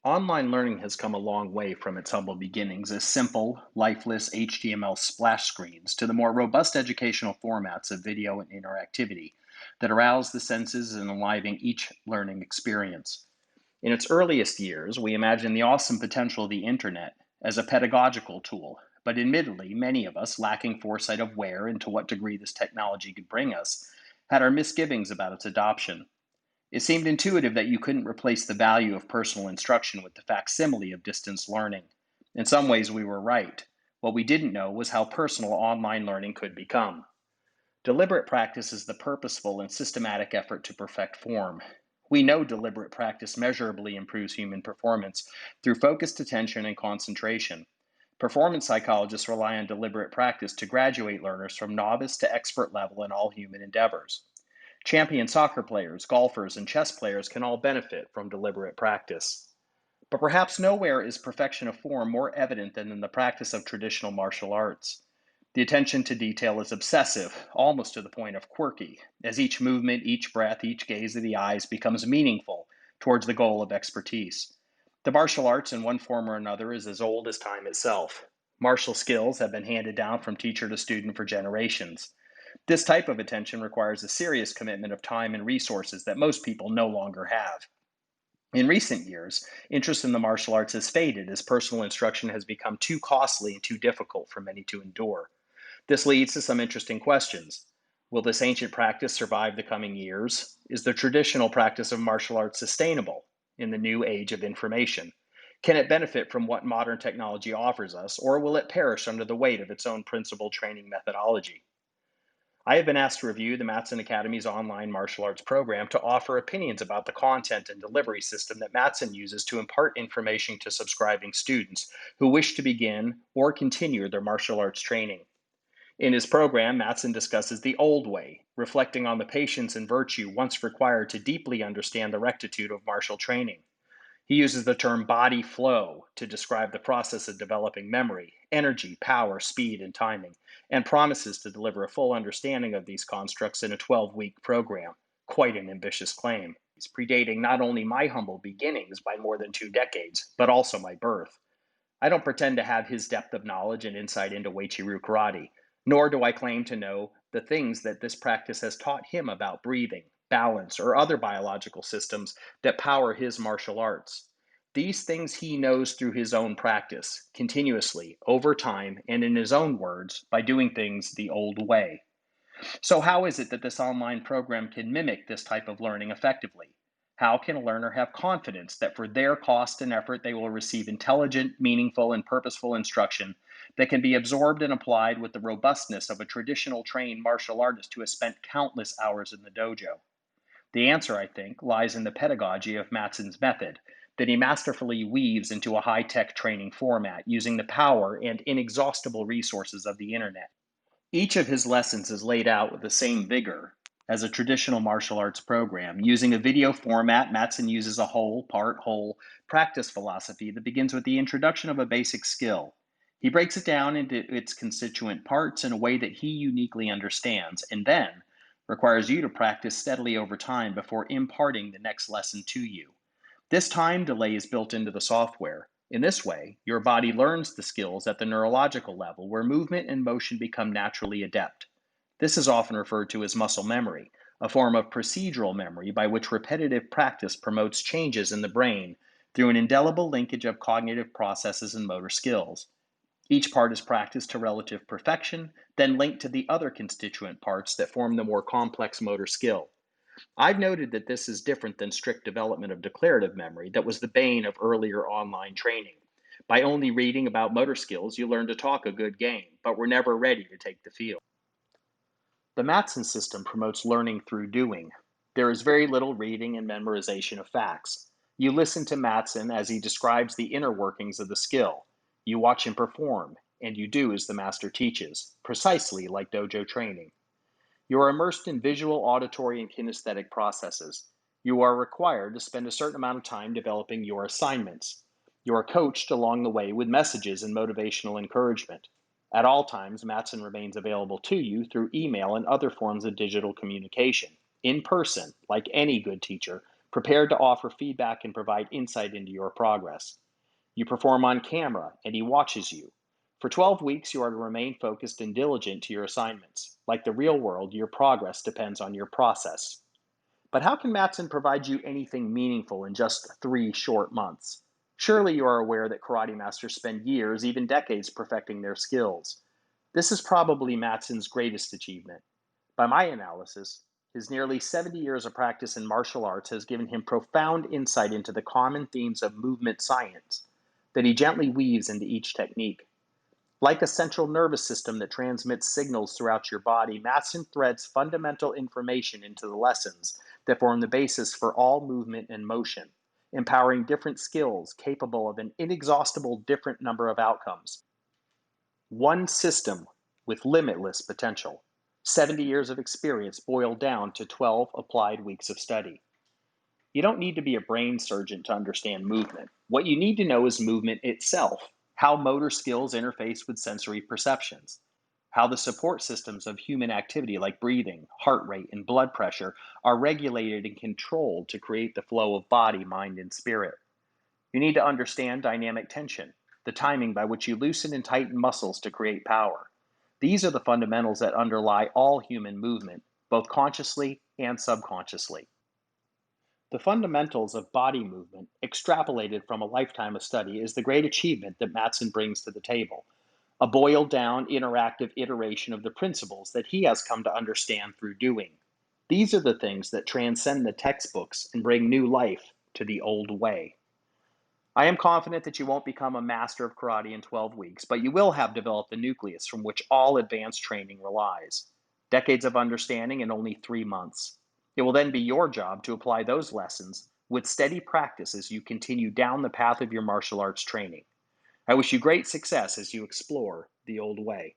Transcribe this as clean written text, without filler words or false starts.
Online learning has come a long way from its humble beginnings as simple, lifeless HTML splash screens to the more robust educational formats of video and interactivity that arouse the senses and enliven each learning experience. In its earliest years, we imagined the awesome potential of the internet as a pedagogical tool, but admittedly, many of us, lacking foresight of where and to what degree this technology could bring us, had our misgivings about its adoption. It seemed intuitive that you couldn't replace the value of personal instruction with the facsimile of distance learning. In some ways, we were right. What we didn't know was how personal online learning could become. Deliberate practice is the purposeful and systematic effort to perfect form. We know deliberate practice measurably improves human performance through focused attention and concentration. Performance psychologists rely on deliberate practice to graduate learners from novice to expert level in all human endeavors. Champion soccer players, golfers, and chess players can all benefit from deliberate practice. But perhaps nowhere is perfection of form more evident than in the practice of traditional martial arts. The attention to detail is obsessive, almost to the point of quirky, as each movement, each breath, each gaze of the eyes becomes meaningful towards the goal of expertise. The martial arts, in one form or another, is as old as time itself. Martial skills have been handed down from teacher to student for generations. This type of attention requires a serious commitment of time and resources that most people no longer have. In recent years, interest in the martial arts has faded as personal instruction has become too costly and too difficult for many to endure. This leads to some interesting questions. Will this ancient practice survive the coming years? Is the traditional practice of martial arts sustainable in the new age of information? Can it benefit from what modern technology offers us, or will it perish under the weight of its own principled training methodology? I have been asked to review the Matson Academy's online martial arts program to offer opinions about the content and delivery system that Matson uses to impart information to subscribing students who wish to begin or continue their martial arts training. In his program, Matson discusses the old way, reflecting on the patience and virtue once required to deeply understand the rectitude of martial training. He uses the term body flow to describe the process of developing memory, energy, power, speed, and timing, and promises to deliver a full understanding of these constructs in a 12-week program. Quite an ambitious claim. It's predating not only my humble beginnings by more than 2 decades, but also my birth. I don't pretend to have his depth of knowledge and insight into Uechi-ryu karate, nor do I claim to know the things that this practice has taught him about breathing, balance, or other biological systems that power his martial arts. These things he knows through his own practice, continuously, over time, and in his own words, by doing things the old way. So, how is it that this online program can mimic this type of learning effectively? How can a learner have confidence that for their cost and effort they will receive intelligent, meaningful, and purposeful instruction that can be absorbed and applied with the robustness of a traditional trained martial artist who has spent countless hours in the dojo? The answer, I think, lies in the pedagogy of Matson's method that he masterfully weaves into a high tech training format using the power and inexhaustible resources of the internet. Each of his lessons is laid out with the same vigor as a traditional martial arts program. Using a video format, Matson uses a whole, part, whole practice philosophy that begins with the introduction of a basic skill. He breaks it down into its constituent parts in a way that he uniquely understands, and then requires you to practice steadily over time before imparting the next lesson to you. This time delay is built into the software. In this way, your body learns the skills at the neurological level where movement and motion become naturally adept. This is often referred to as muscle memory, a form of procedural memory by which repetitive practice promotes changes in the brain through an indelible linkage of cognitive processes and motor skills. Each part is practiced to relative perfection, then linked to the other constituent parts that form the more complex motor skill. I've noted that this is different than strict development of declarative memory that was the bane of earlier online training. By only reading about motor skills, you learn to talk a good game, but were never ready to take the field. The Matson system promotes learning through doing. There is very little reading and memorization of facts. You listen to Matson as he describes the inner workings of the skill. You watch him perform, and you do as the master teaches, precisely like dojo training. You are immersed in visual, auditory, and kinesthetic processes. You are required to spend a certain amount of time developing your assignments. You are coached along the way with messages and motivational encouragement. At all times, Matson remains available to you through email and other forms of digital communication. In person, like any good teacher, prepared to offer feedback and provide insight into your progress. You perform on camera, and he watches you. For 12 weeks, you are to remain focused and diligent to your assignments. Like the real world, your progress depends on your process. But how can Matson provide you anything meaningful in just 3 short months? Surely you are aware that karate masters spend years, even decades, perfecting their skills. This is probably Matson's greatest achievement. By my analysis, his nearly 70 years of practice in martial arts has given him profound insight into the common themes of movement science that he gently weaves into each technique. Like a central nervous system that transmits signals throughout your body, Matson threads fundamental information into the lessons that form the basis for all movement and motion, empowering different skills capable of an inexhaustible different number of outcomes. One system with limitless potential. 70 years of experience boiled down to 12 applied weeks of study. You don't need to be a brain surgeon to understand movement. What you need to know is movement itself, how motor skills interface with sensory perceptions, how the support systems of human activity like breathing, heart rate, and blood pressure are regulated and controlled to create the flow of body, mind, and spirit. You need to understand dynamic tension, the timing by which you loosen and tighten muscles to create power. These are the fundamentals that underlie all human movement, both consciously and subconsciously. The fundamentals of body movement, extrapolated from a lifetime of study, is the great achievement that Matson brings to the table, a boiled down, interactive iteration of the principles that he has come to understand through doing. These are the things that transcend the textbooks and bring new life to the old way. I am confident that you won't become a master of karate in 12 weeks, but you will have developed the nucleus from which all advanced training relies. Decades of understanding in only 3 months. It will then be your job to apply those lessons with steady practice as you continue down the path of your martial arts training. I wish you great success as you explore the old way.